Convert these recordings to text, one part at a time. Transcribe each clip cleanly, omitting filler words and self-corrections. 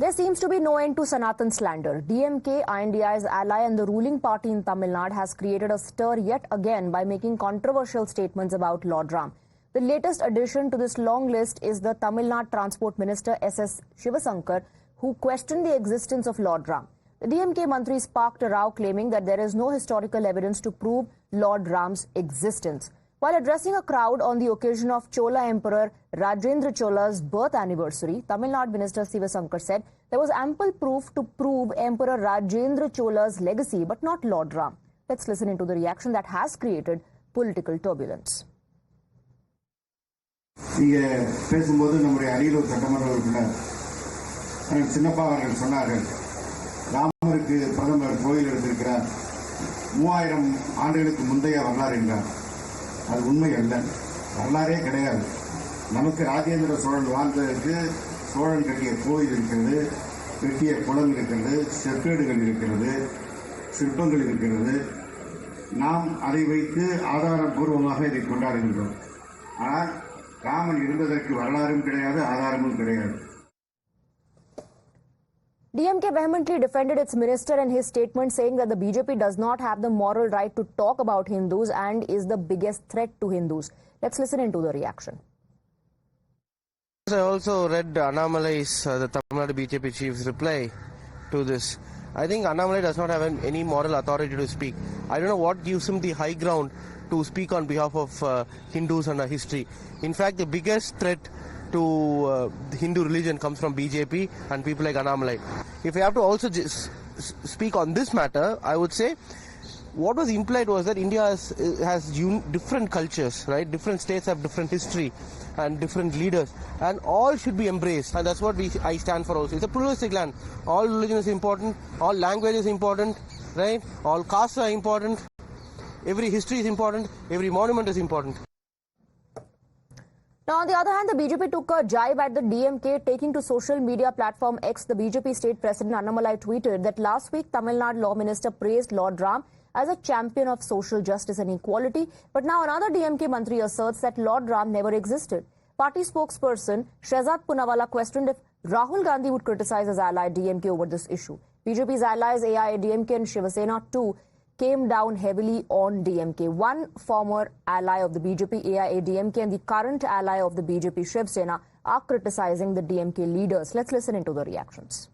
There seems to be no end to Sanatan slander. DMK, I.N.D.I.'s ally and the ruling party in Tamil Nadu has created a stir yet again by making controversial statements about Lord Ram. The latest addition to this long list is the Tamil Nadu Transport Minister S.S. Sivasankar, who questioned the existence of Lord Ram. The DMK Mantri sparked a row claiming that there is no historical evidence to prove Lord Ram's existence. While addressing a crowd on the occasion of Chola Emperor Rajendra Chola's birth anniversary, Tamil Nadu Minister Sivasankar said there was ample proof to prove Emperor Rajendra Chola's legacy, but not Lord Ram. Let's listen into the reaction that has created political turbulence. இங்கே பேசும்போது நம்முடைய அரியலூர் சட்டமன்ற உறுப்பினர் சின்னப்பா அவர்கள் சொன்னார்கள், ராமருக்கு பிரதமர் கோயில் எடுத்திருக்கிறார், 3000 ஆண்டுகளுக்கு முந்தைய வரலாறு என்றார். அது உண்மை அல்ல, வரலாறே கிடையாது. நமக்கு ராஜேந்திர சோழன் வாழ்ந்ததற்கு சோழன் கட்டிய கோயில் இருக்கிறது, வெட்டிய குளம் இருக்கிறது, செப்பேடுகள் இருக்கிறது, சிற்பங்கள் இருக்கிறது. நாம் அதை வைத்து ஆதாரபூர்வமாக இதை கொண்டாடுகின்றோம். ஆனால் ராமன் இருந்ததற்கு வரலாறும் கிடையாது, ஆதாரமும் கிடையாது. DMK vehemently defended its minister and his statement, saying that the BJP does not have the moral right to talk about Hindus and is the biggest threat to Hindus. Let's listen into the reaction. I also read Annamalai's, the Tamil Nadu BJP chief's reply to this. I think Annamalai does not have any moral authority to speak. I don't know what gives him the high ground to speak on behalf of Hindus and our history. In fact, the biggest threat to the Hindu religion comes from BJP and people like Annamalai. If I have to also just speak on this matter, I would say what was implied was that India has different cultures, right? Different states have different history and different leaders, and all should be embraced, and that's what I stand for also. It's a pluralistic land. All religion is important, all language is important, right? All castes are important, every history is important, every monument is important. Now, on the other hand, the BJP took a jibe at the DMK, taking to social media platform X. The BJP state president Annamalai tweeted that last week Tamil Nadu law minister praised Lord Ram as a champion of social justice and equality, but now another DMK Mantri asserts that Lord Ram never existed. Party spokesperson Shehzad Poonawalla questioned if Rahul Gandhi would criticize his ally DMK over this issue. BJP's allies I.I.A, DMK and Shivasena too came down heavily on DMK. One former ally of the BJP, I.I.A, DMK, and the current ally of the BJP, Shiv Sena, are criticizing the DMK leaders. Let's listen into the reactions.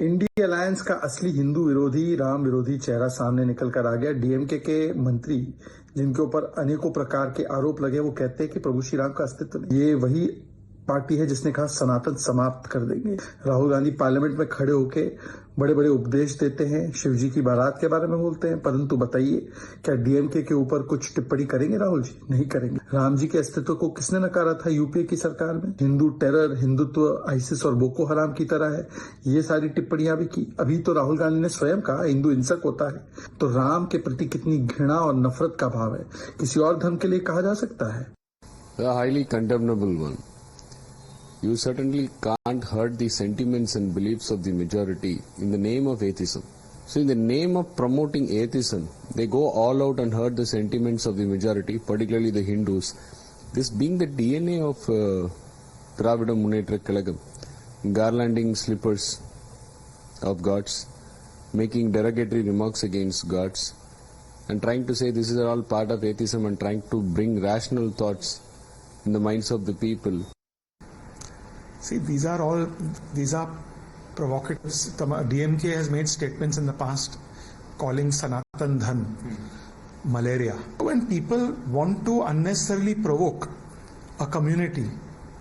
India alliance का असली हिंदू विरोधी, राम विरोधी चेहरा सामने निकल कर आ गया। DMK के मंत्री, जिनके ऊपर अनेकों प्रकार के आरोप लगे, वो कहते हैं कि प्रभु श्री राम का अस्तित्व नहीं। ये वही पार्टी है जिसने कहा सनातन समाप्त कर देंगे। राहुल गांधी पार्लियामेंट में खड़े होके बड़े बड़े उपदेश देते हैं, शिव जी की बारात के बारे में बोलते हैं, परंतु बताइए क्या डीएमके के ऊपर कुछ टिप्पणी करेंगे राहुल जी? नहीं करेंगे। राम जी के अस्तित्व को किसने नकारा था यूपीए की सरकार में? हिंदू टेरर, हिंदुत्व आईसिस और बोको हराम की तरह है, ये सारी टिप्पणियां भी की। अभी तो राहुल गांधी ने स्वयं कहा हिंदू हिंसक होता है। तो राम के प्रति कितनी घृणा और नफरत का भाव है, किसी और धर्म के लिए कहा जा सकता है? Highly condemnable one. You certainly can't hurt the sentiments and beliefs of the majority in the name of atheism. So in the name of promoting atheism, they go all out and hurt the sentiments of the majority, particularly the Hindus. This being the DNA of Dravida Munnetra Kalagam, garlanding slippers of gods, making derogatory remarks against gods, and trying to say this is all part of atheism and trying to bring rational thoughts in the minds of the people. See, these are provocatives. DMK has made statements in the past calling Sanatan Dharma malaria. When people want to unnecessarily provoke a community,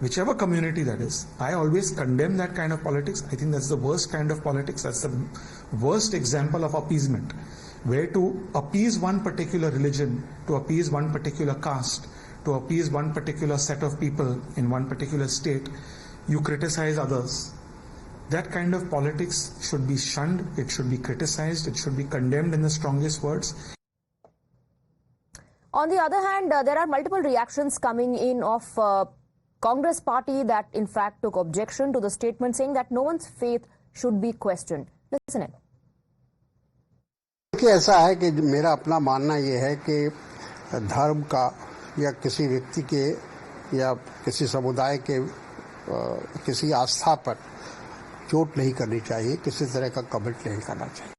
whichever community that is, I always condemn that kind of politics. I think that's the worst kind of politics. That's the worst example of appeasement, where to appease one particular religion, to appease one particular caste, to appease one particular set of people in one particular state, you criticize others. That kind of politics should be shunned, it should be criticized, it should be condemned in the strongest words. On the other hand, there are multiple reactions coming in of Congress party that in fact took objection to the statement, saying that no one's faith should be questioned. Listen in. देखिए, ऐसा है कि मेरा अपना मानना ये है कि धर्म का या किसी व्यक्ति के या किसी समुदाय के किसी आस्था पर चोट नहीं करनी चाहिए, किसी तरह का कमेंट नहीं करना चाहिए.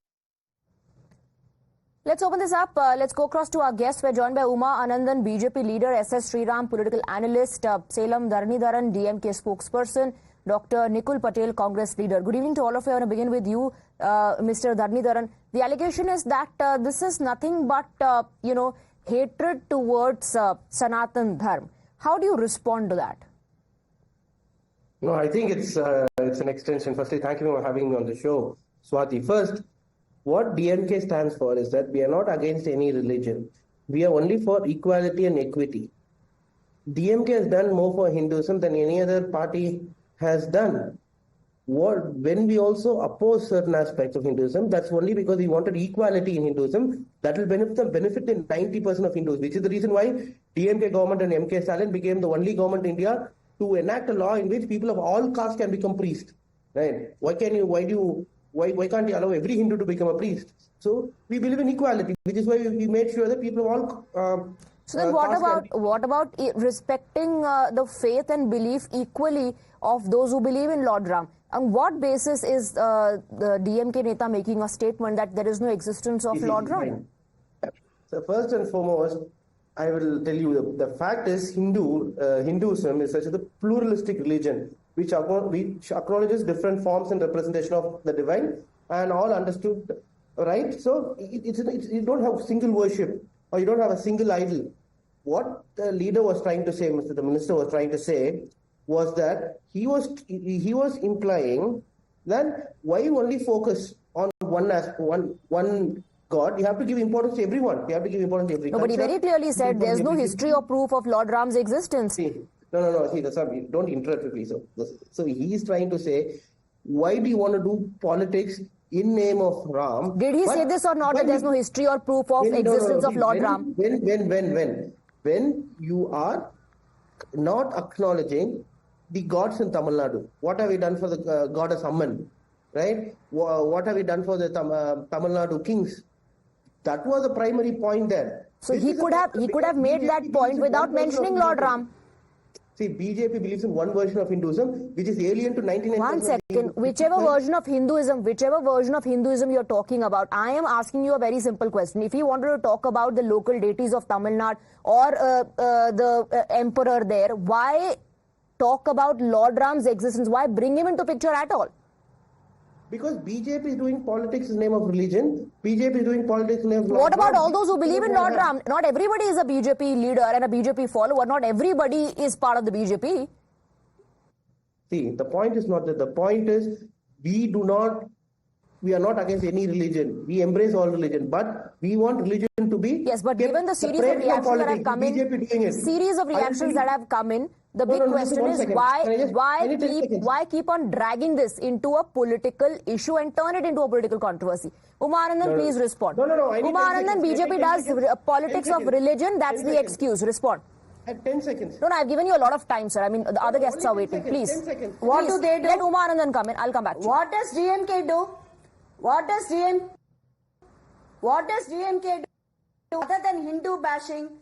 Let's open this up. Let's go across to our guests. We're joined by Uma Anandan, BJP leader, S.S. Sriram, political analyst, Salem Dharnidharan, DMK spokesperson, Dr. Nikul Patel, Congress leader. Good evening to all of you. I want to begin with you, Mr. Dharnidharan. The allegation is that this is nothing but, hatred towards Sanatan Dharma. How do you respond to that? No, I think it's an extension. Firstly, thank you for having me on the show, Swati. First, what DMK stands for is that we are not against any religion. We are only for equality and equity. DMK has done more for Hinduism than any other party has done. When we also oppose certain aspects of Hinduism, that's only because we wanted equality in Hinduism. That will benefit the 90% of Hindus, which is the reason why DMK government and MK Stalin became the only government in India to enact a law in which people of all castes can become priests. Right? Why can't you allow every Hindu to become a priest? So we believe in equality, which is why we made sure that people of all. So then, what about respecting the faith and belief equally of those who believe in Lord Ram? On what basis is the DMK Neta making a statement that there is no existence of Lord Ram? So first and foremost, I will tell you the fact is Hinduism is such a pluralistic religion which acknowledges different forms and representation of the divine and all understood, right? So you don't have single worship or you don't have a single idol. What the leader was trying to say, the minister was trying to say, was that he was implying that why only focus on one God? You have to give importance to everyone. You have to give importance to every. Nobody very clearly said there's no history or proof of Lord Ram's existence. No. See, that's not, don't interrupt me, please. So he is trying to say, why do you want to do politics in name of Ram? Did he say this or not, that there's no history or proof of existence of Lord Ram? When you are not acknowledging the gods in Tamil Nadu, what have we done for the goddess Amman, right? What have we done for the Tamil Nadu kings? That was the primary point there. So he could have made that point without mentioning Lord Ram. See, BJP believes in one version of Hinduism, which is alien to 99%. One second. Whichever version of Hinduism you're talking about, I am asking you a very simple question. If you wanted to talk about the local deities of Tamil Nadu or the emperor there, why talk about Lord Ram's existence? Why bring him into picture at all? Because BJP is doing politics in the name of religion. BJP is doing politics in the name of Lord Ram. What about all those who believe in Lord Ram? Not everybody is a BJP leader and a BJP follower. Not everybody is part of the BJP. See, the point is not that. The point is we are not against any religion. We embrace all religion. But we want religion to be... Yes, but given the series of reactions that have come in, the big question is why keep on dragging this into a political issue and turn it into a political controversy? Uma Anandan, please respond. No. Uma Anandan, BJP does politics of religion. That's the excuse. Respond. At 10 seconds. No, I've given you a lot of time, sir. I mean, the other guests are waiting. Please. 10 seconds. What do they do? Let Uma Anandan come in. I'll come back. What does DMK do? What does DMK do other than Hindu bashing?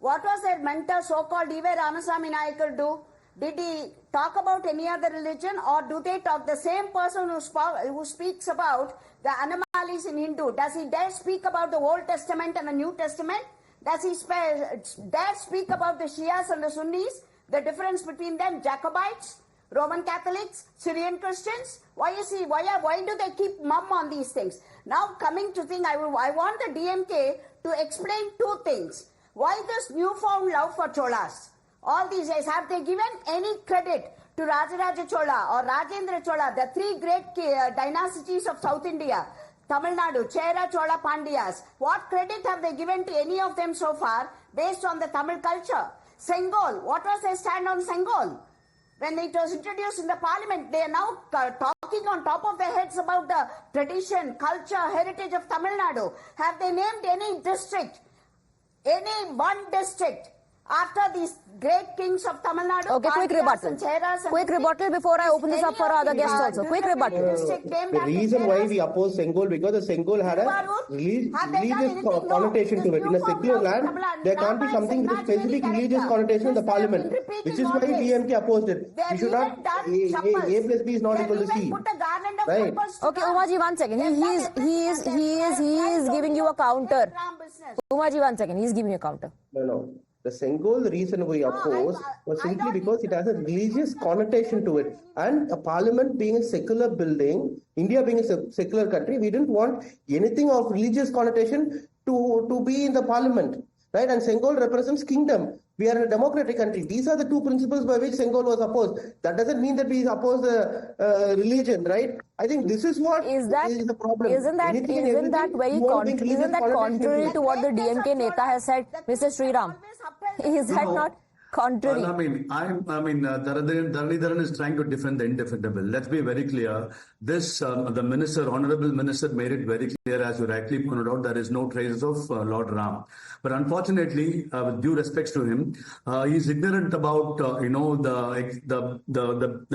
What was their mentor, so-called E.V. Ramasamy Nayakar do? Did he talk about any other religion, or do they talk the same person who speaks about the anomalies in Hindu? Does he dare speak about the Old Testament and the New Testament? Does he dare speak about the Shias and the Sunnis, the difference between them, Jacobites, Roman Catholics, Syrian Christians? Why do they keep mum on these things? Now coming to think, I want the DMK to explain two things. Why this newfound love for Cholas? All these days, have they given any credit to Rajaraja Chola or Rajendra Chola, the three great dynasties of South India, Tamil Nadu, Chera, Chola, Pandyas? What credit have they given to any of them so far based on the Tamil culture? Sengol, what was their stand on Sengol? When it was introduced in the parliament, they are now talking on top of their heads about the tradition, culture, heritage of Tamil Nadu. Have they named any district? Any one district after these great kings of Tamil Nadu. Okay, quick rebuttal. Quick rebuttal before I open this up for other guests also. Quick rebuttal. The reason why we oppose Sengol, because the Sengol had a religious connotation to it. In a secular land, there can't be something with a specific religious connotation in the parliament, which is why DMK opposed it. We should not, A plus B is not equal to C. Right? Okay, Umaji, 1 second. He is giving you a counter. Umaji, 1 second. He is giving you a counter. No. The Sengol, the reason we oppose was simply because it has a religious connotation to it. And a parliament being a secular building, India being a secular country, we didn't want anything of religious connotation to be in the parliament. Right? And Sengol represents kingdom. We are a democratic country. These are the two principles by which Sengol was opposed. That doesn't mean that we oppose the religion, right? I think this is what is the problem. Isn't that contrary to what the DMK Neta has said, Mr. Sriram? Is that not contrary? Dharanidharan is trying to defend the indefendable. Let's be very clear. This, the minister, honorable minister, made it very clear, as you rightly pointed out, there is no traces of Lord Ram. But unfortunately, with due respects to him, he is ignorant about the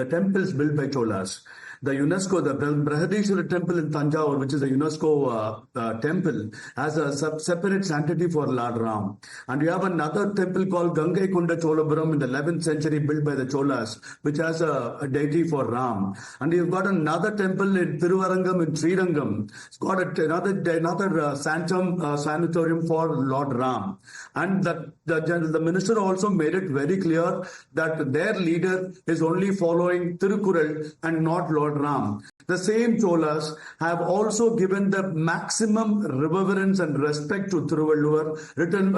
temples built by Cholas. The UNESCO, the Brihadishwara temple in Tanjavur, which is a UNESCO temple, has a separate sanctity for Lord Ram. And we have another temple called Gangai Kunda Cholapuram in the 11th century, built by the Cholas, which has a deity for Ram. And you've got another temple in Thiruvarangam in Srirangam. It's got another sanatorium for Lord Ram. And the minister also made it very clear that their leader is only following Tirukural and not Lord Ram. The same Cholas have also given the maximum reverence and respect to Tirukural written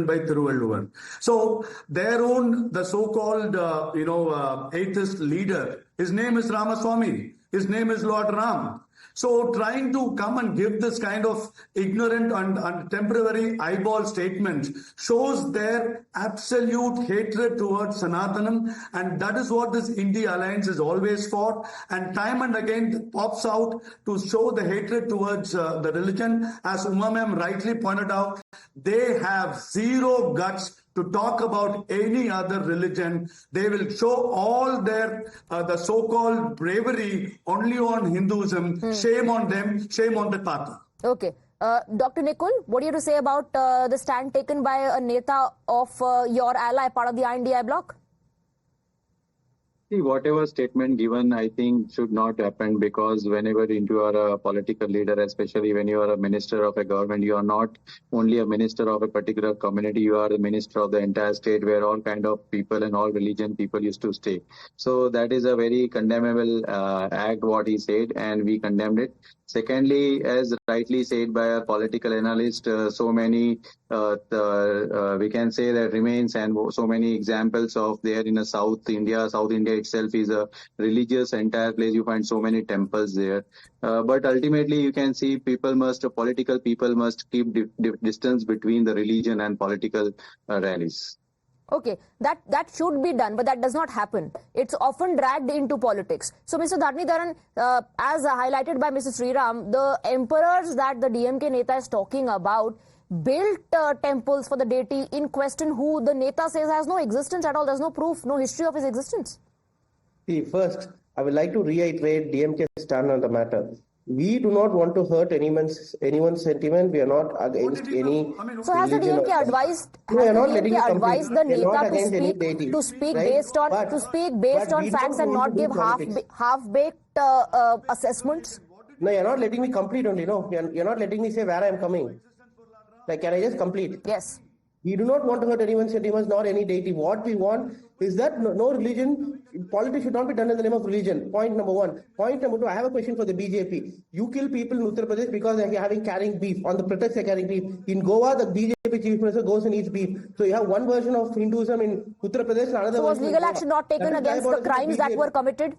by Tiruvalluvar. So their own, the so-called atheist leader, his name is Ramaswamy. His name is Lord Ram. So trying to come and give this kind of ignorant and temporary eyeball statement shows their absolute hatred towards Sanatanam, and that is what this I.N.D.I.A alliance has always fought, and time and again pops out to show the hatred towards the religion. As Uma ma'am rightly pointed out, they have zero guts to talk about any other religion. They will show all their the so-called bravery only on Hinduism. Shame on them, shame on the Tata. Okay. Dr. Nikul, what do you have to say about the stand taken by a Neta of your ally, part of the I.N.D.I.A bloc? See, whatever statement given, I think should not happen, because whenever you are a political leader, especially when you are a minister of a government, you are not only a minister of a particular community, you are the minister of the entire state, where all kind of people and all religion people used to stay. So that is a very condemnable act what he said, and we condemned it. Secondly, as rightly said by a political analyst, so many we can say that remains, and so many examples of there in South India. South India itself is a religious entire place. You find so many temples there. But ultimately, you can see political people must keep distance between the religion and political rallies. Okay, that should be done, but that does not happen. It's often dragged into politics. So, Mr. Dharanidharan, as highlighted by Mr. Sriram, the emperors that the DMK Neta is talking about built temples for the deity in question, who the Neta says has no existence at all. There's no proof, no history of his existence. See, first, I would like to reiterate DMK's stand on the matter. We do not want to hurt anyone's sentiment. We are not against any. So has the DMK advised? No, has the DMK advised the Neta to speak based on facts and not give half-baked assessments? No, you're not letting me complete only. No, you're not letting me say where I am coming. Like, can I just complete? Yes. We do not want to hurt anyone's sentiments, nor any deity. What we want is that no religion, politics should not be done in the name of religion. Point number one. Point number two, I have a question for the BJP. You kill people in Uttar Pradesh because they are carrying beef, on the pretext they are carrying beef. In Goa, the BJP chief minister goes and eats beef. So you have one version of Hinduism in Uttar Pradesh and another version. So was legal action not taken against the crimes that were committed?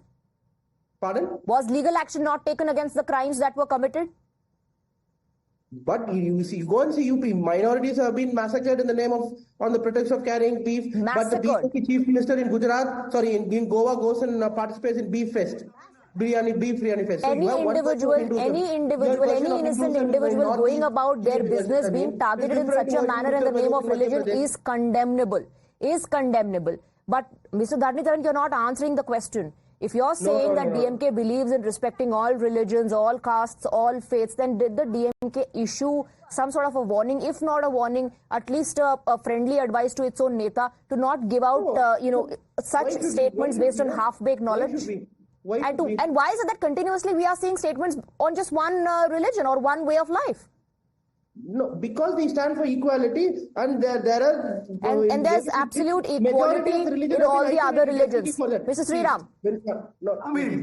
Pardon? Was legal action not taken against the crimes that were committed? But you go and see UP, minorities have been massacred in the name of, on the pretext of carrying beef. Massacred. But the BJP chief minister in Gujarat, in Goa goes and participates in beef fest. beef biryani festival. Any individual, any innocent individual going about their business being targeted in such a manner in the name of religion is condemnable. But Mr. Rajniti, you're not answering the question. If you're saying that DMK believes in respecting all religions, all castes, all faiths, then did the DMK issue some sort of a warning, if not a warning, at least a friendly advice to its own neta to not give out, such statements based on half-baked knowledge? And why is it that continuously we are seeing statements on just one religion or one way of life? No, because we stand for equality, and there are and there's absolute equality in all the other religions. Mr. Sriram. I mean,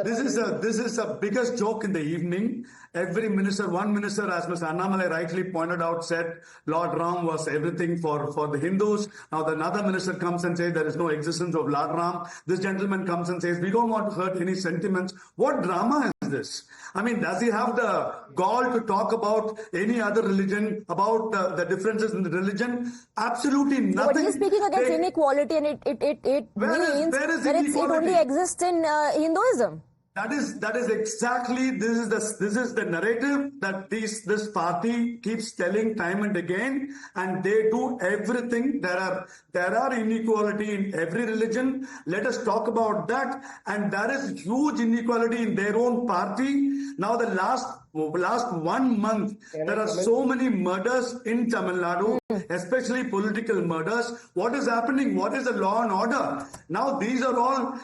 this is the biggest joke in the evening. One minister, as Mr. Annamalai rightly pointed out, said Lord Ram was everything for the Hindus. Now another minister comes and says there is no existence of Lord Ram. This gentleman comes and says we don't want to hurt any sentiments. What drama is this? I mean, does he have the gall to talk about any other religion, about the differences in the religion? Absolutely nothing. But he's speaking against inequality, and it means that it only exists in Hinduism. That is exactly this is the narrative that this party keeps telling time and again, and they do everything. There are inequality in every religion. Let us talk about that. And there is huge inequality in their own party. Now the last 1 month, there are so many murders in Tamil Nadu, especially political murders. What is happening? What is the law and order? Now these are all,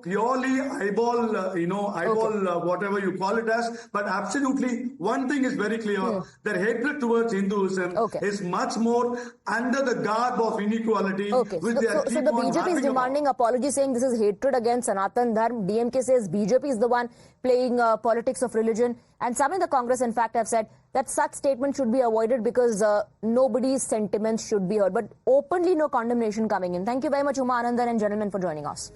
purely eyeball, whatever you call it as. But absolutely, one thing is very clear: their hatred towards Hinduism is much more under the garb of inequality. Okay, so the BJP is demanding apology, saying this is hatred against Sanatan Dharma. DMK says BJP is the one playing politics of religion. And some in the Congress, in fact, have said that such statements should be avoided because nobody's sentiments should be heard. But openly, no condemnation coming in. Thank you very much, Uma Anandan and gentlemen, for joining us.